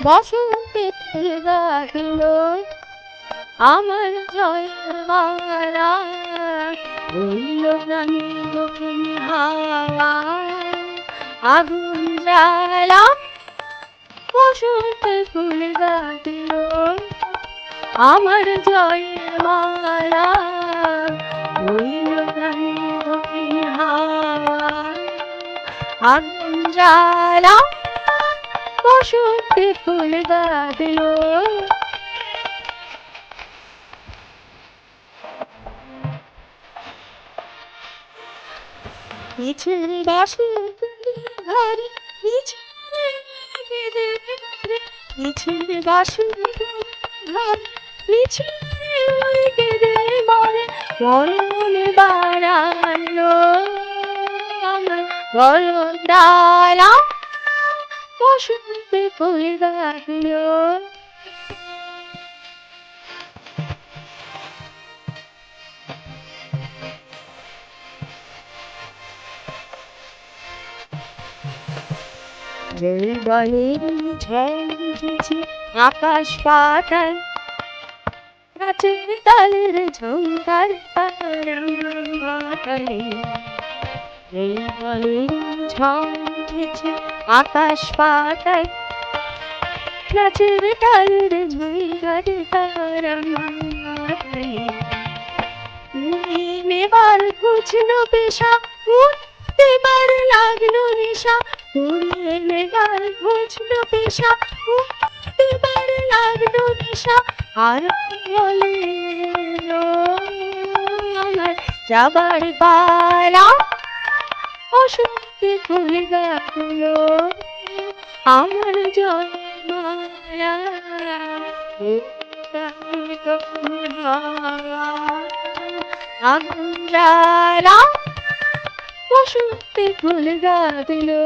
বসন্তে ফুল গাইলো আমার জয়ের মালা, বলল রানী দক্ষিণ হাওয়া আগুন জ্বালা। বসন্তে ফুল গাইলো আমার জয়ের মালা, বলল রানী দক্ষিণ হাওয়া আগুন জ্বালা। বসন্তে ফুল গাইলো। মিছিল বাসন্তী ঘরে মিছিল বাসন্তী ঘরে মিছিল কেঁদে মরে মরণ বাড়ালো আমার গরম ডালা। বসন্তে ফুল গাইলো রেলগাড়ির ঝড়েছে আকাশ পাতাল, গাছের তালের ঝঙ্কার পাতালে। রেলগাড়ির ঝড়েছে আকাশ পাতাল, গাছের তালের ঝঙ্কার পাতালে। নেবার বুঝলো পেশা, উঠতেবার লাগলো নেশা। নেবার বুঝলো পেশা, উঠতেবার লাগলো নেশা। আর বলে আমার যাবার পালা। বসন্তে ফুল গাইলো আমার জয় মালা, আগুন জ্বালা। বসন্তে ফুল গাইলো।